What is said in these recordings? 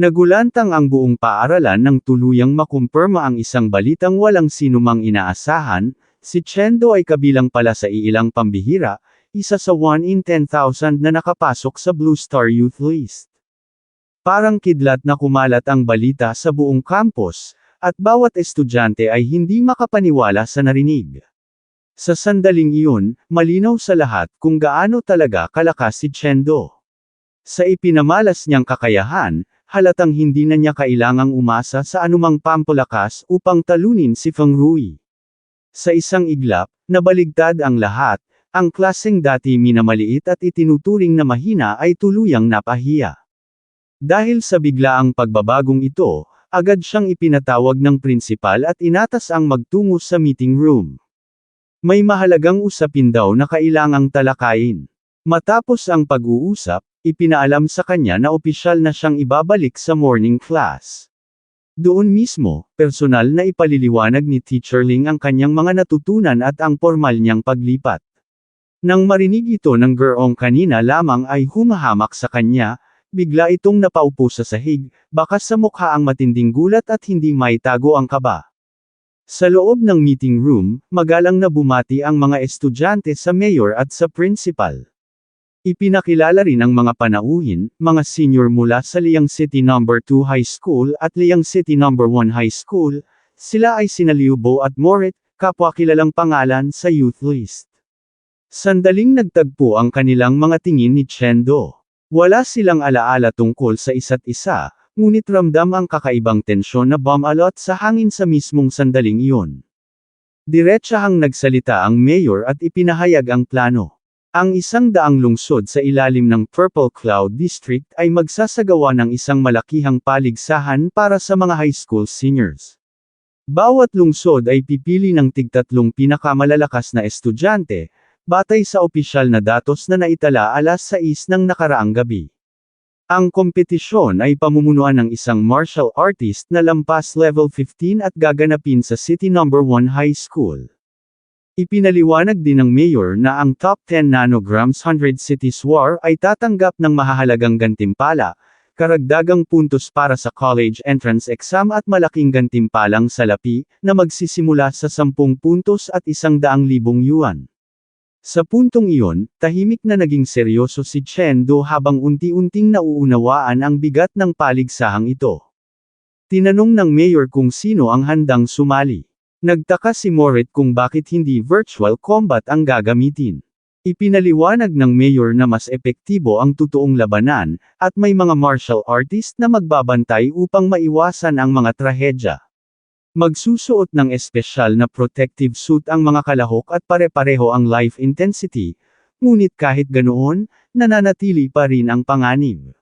Nagulantang ang buong paaralan nang tuluyang makumpirma ang isang balitang walang sinumang inaasahan, si Chendo ay kabilang pala sa iilang pambihira, isa sa 1 in 10,000 na nakapasok sa Blue Star Youth List. Parang kidlat na kumalat ang balita sa buong campus, at bawat estudyante ay hindi makapaniwala sa narinig. Sa sandaling iyon, malinaw sa lahat kung gaano talaga kalakas si Chendo. Sa ipinamalas niyang kakayahan, halatang hindi na niya kailangang umasa sa anumang pampalakas upang talunin si Feng Rui. Sa isang iglap, nabaligtad ang lahat, ang klaseng dati minamaliit at itinuturing na mahina ay tuluyang napahiya. Dahil sa biglaang pagbabagong ito, agad siyang ipinatawag ng prinsipal at inatas ang magtungo sa meeting room. May mahalagang usapin daw na kailangang talakayin. Matapos ang pag-uusap, ipinaalam sa kanya na opisyal na siyang ibabalik sa morning class. Doon mismo, personal na ipaliliwanag ni Teacher Ling ang kanyang mga natutunan at ang formal niyang paglipat. Nang marinig ito ng gurong kanina lamang ay humahamak sa kanya, bigla itong napaupo sa sahig, bakas sa mukha ang matinding gulat at hindi maitago ang kaba. Sa loob ng meeting room, magalang na bumati ang mga estudyante sa mayor at sa principal. Ipinakilala rin ang mga panauhin, mga senior mula sa Liang City No. 2 High School at Liang City No. 1 High School, sila ay sina Liu Bo at Morit, kapwa kilalang pangalan sa youth list. Sandaling nagtagpo ang kanilang mga tingin ni Chendo. Wala silang alaala tungkol sa isa't isa, ngunit ramdam ang kakaibang tensyon na bumalot sa hangin sa mismong sandaling iyon. Diretsahang nagsalita ang mayor at ipinahayag ang plano. Ang 100 lungsod sa ilalim ng Purple Cloud District ay magsasagawa ng isang malakihang paligsahan para sa mga high school seniors. Bawat lungsod ay pipili ng tig-3 pinakamalalakas na estudyante, batay sa opisyal na datos na naitala alas 6 ng nakaraang gabi. Ang kompetisyon ay pamumunuan ng isang martial artist na lampas level 15 at gaganapin sa City No. 1 High School. Ipinaliwanag din ng mayor na ang top 10 nanograms 100 cities war ay tatanggap ng mahahalagang gantimpala, karagdagang puntos para sa college entrance exam at malaking gantimpalang salapi, na magsisimula sa 10 puntos at 100,000 yuan. Sa puntong iyon, tahimik na naging seryoso si Chendo habang unti-unting nauunawaan ang bigat ng paligsahang ito. Tinanong ng mayor kung sino ang handang sumali. Nagtaka si Morit kung bakit hindi virtual combat ang gagamitin. Ipinaliwanag ng mayor na mas epektibo ang totoong labanan, at may mga martial artist na magbabantay upang maiwasan ang mga trahedya. Magsusuot ng espesyal na protective suit ang mga kalahok at pare-pareho ang life intensity, ngunit kahit ganoon, nananatili pa rin ang panganib.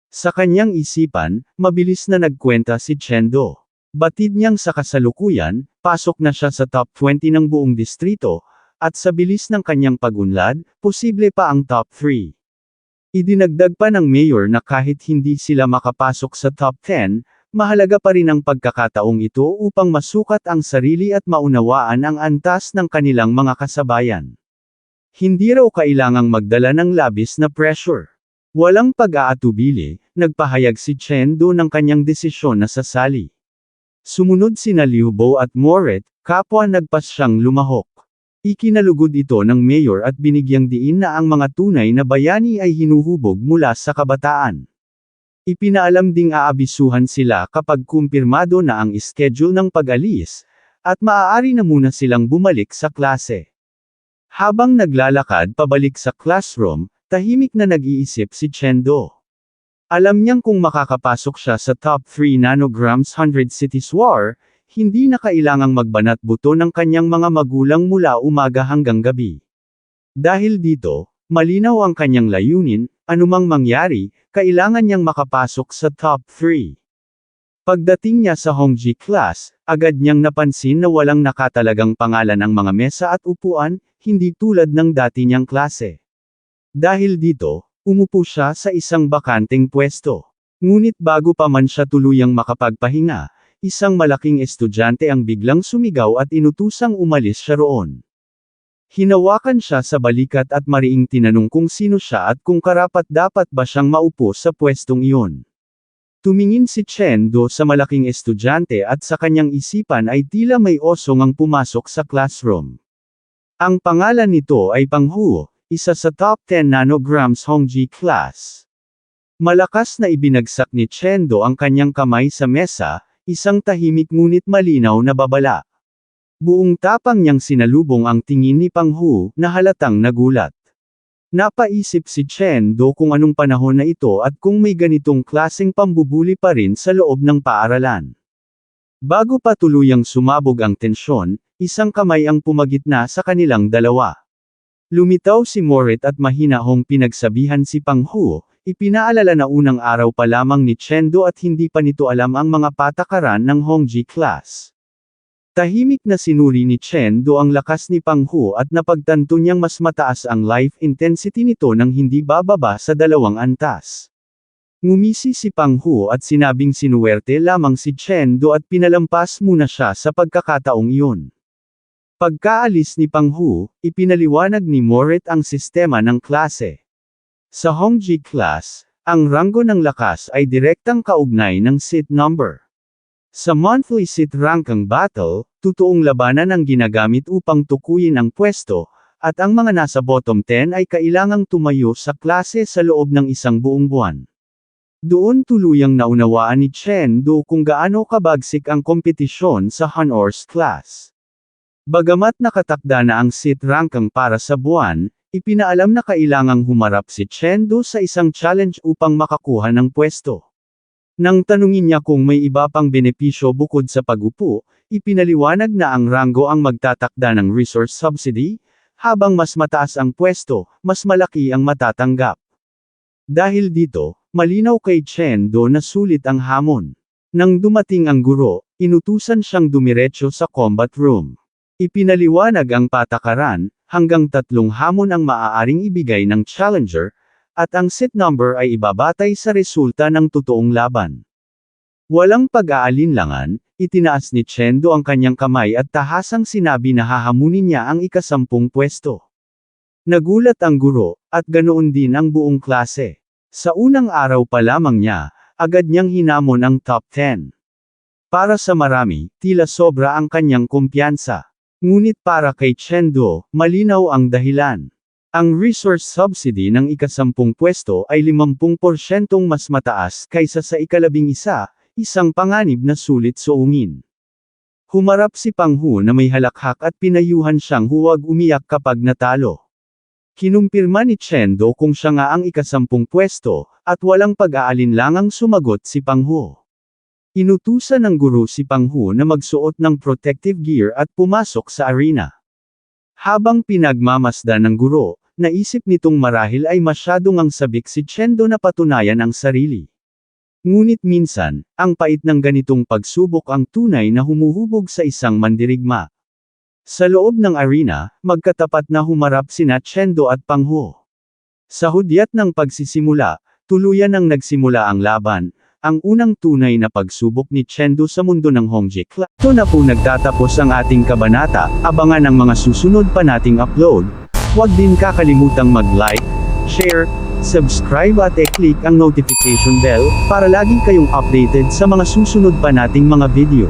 Sa kanyang isipan, mabilis na nagkwenta si Chendo. Batid niyang sa kasalukuyan, pasok na siya sa top 20 ng buong distrito, at sa bilis ng kanyang pag-unlad, posible pa ang top 3. Idinagdag pa ng mayor na kahit hindi sila makapasok sa top 10, mahalaga pa rin ang pagkakataong ito upang masukat ang sarili at maunawaan ang antas ng kanilang mga kasabayan. Hindi raw kailangang magdala ng labis na pressure. Walang pag-aatubili, nagpahayag si Chendo ng kanyang desisyon na sasali. Sumunod sina Liu Bo at Morit, kapwa nagpas siyang lumahok. Ikinalugod ito ng mayor at binigyang diin na ang mga tunay na bayani ay hinuhubog mula sa kabataan. Ipinaalam ding aabisuhan sila kapag kumpirmado na ang schedule ng pag-alis, at maaari na muna silang bumalik sa klase. Habang naglalakad pabalik sa classroom, tahimik na nag-iisip si Chendo. Alam niyang kung makakapasok siya sa top 3 nanograms 100 cities war, hindi na kailangang magbanat buto ng kanyang mga magulang mula umaga hanggang gabi. Dahil dito, malinaw ang kanyang layunin, anumang mangyari, kailangan niyang makapasok sa top 3. Pagdating niya sa Hongji class, agad niyang napansin na walang nakatalagang pangalan ang mga mesa at upuan, hindi tulad ng dati niyang klase. Dahil dito, umupo siya sa isang bakanteng pwesto. Ngunit bago pa man siya tuluyang makapagpahinga, isang malaking estudyante ang biglang sumigaw at inutusang umalis siya roon. Hinawakan siya sa balikat at mariing tinanong kung sino siya at kung karapat-dapat ba siyang maupo sa pwestong iyon. Tumingin si Chendo sa malaking estudyante at sa kanyang isipan ay tila may osong ang pumasok sa classroom. Ang pangalan nito ay Pang Hu, isa sa top 10 nanograms Hongji class. Malakas na ibinagsak ni Chendo ang kanyang kamay sa mesa, isang tahimik ngunit malinaw na babala. Buong tapang niyang sinalubong ang tingin ni Pang Hu, na halatang nagulat. Napaisip si Chendo kung anong panahon na ito at kung may ganitong klaseng pambubuli pa rin sa loob ng paaralan. Bago pa tuluyang sumabog ang tensyon, isang kamay ang pumagitna sa kanilang dalawa. Lumitaw si Morit at mahinahong pinagsabihan si Pang Hu, ipinaalala na unang araw pa lamang ni Chendo at hindi pa nito alam ang mga patakaran ng Hongji class. Tahimik na sinuri ni Chendo ang lakas ni Pang Hu at napagtanto niyang mas mataas ang life intensity nito nang hindi bababa sa 2 antas. Ngumisi si Pang Hu at sinabing sinuwerte lamang si Chendo at pinalampas muna siya sa pagkakataong iyon. Pagkaalis ni Pang Hu, ipinaliwanag ni Morit ang sistema ng klase. Sa Hongji class, ang ranggo ng lakas ay direktang kaugnay ng seat number. Sa monthly seat ranking battle, totoong labanan ang ginagamit upang tukuyin ang pwesto, at ang mga nasa bottom 10 ay kailangang tumayo sa klase sa loob ng isang buong buwan. Doon tuluyang naunawaan ni Chendo kung gaano kabagsik ang kompetisyon sa honors class. Bagamat nakatakda na ang seat ranking para sa buwan, ipinaalam na kailangang humarap si Chendo sa isang challenge upang makakuha ng pwesto. Nang tanungin niya kung may iba pang benepisyo bukod sa pag-upo, ipinaliwanag na ang ranggo ang magtatakda ng resource subsidy, habang mas mataas ang pwesto, mas malaki ang matatanggap. Dahil dito, malinaw kay Chendo na sulit ang hamon. Nang dumating ang guro, inutusan siyang dumiretso sa combat room. Ipinaliwanag ang patakaran, hanggang 3 hamon ang maaaring ibigay ng challenger, at ang seat number ay ibabatay sa resulta ng totoong laban. Walang pag-aalinlangan, itinaas ni Chendo ang kanyang kamay at tahasang sinabi na hahamunin niya ang ika-10 pwesto. Nagulat ang guro, at ganoon din ang buong klase. Sa unang araw pa lamang niya, agad niyang hinamon ang top 10. Para sa marami, tila sobra ang kanyang kumpiyansa. Ngunit para kay Chendo, malinaw ang dahilan. Ang resource subsidy ng ika-10 pwesto ay 50% mas mataas kaysa sa ika-11, isang panganib na sulit suungin. Humarap si Pang Hu na may halakhak at pinayuhan siyang huwag umiyak kapag natalo. Kinumpirma ni Chendo kung siya nga ang ika-10 pwesto, at walang pag-aalinlangang sumagot si Pang Hu. Inutusan ng guro si Pang Hu na magsuot ng protective gear at pumasok sa arena. Habang pinagmamasdan ng guro, naisip nitong marahil ay masyadong ang sabik si Chendo na patunayan ang sarili. Ngunit minsan, ang pait ng ganitong pagsubok ang tunay na humuhubog sa isang mandirigma. Sa loob ng arena, magkatapat na humarap sina Chendo at Pang Hu. Sa hudyat ng pagsisimula, tuluyan nang nagsimula ang laban, ang unang tunay na pagsubok ni Chendo sa mundo ng Hongji class. Ito na po nagtatapos ang ating kabanata, abangan ang mga susunod pa nating upload. Huwag din kakalimutang mag-like, share, subscribe at i-click ang notification bell, para lagi kayong updated sa mga susunod pa nating mga video.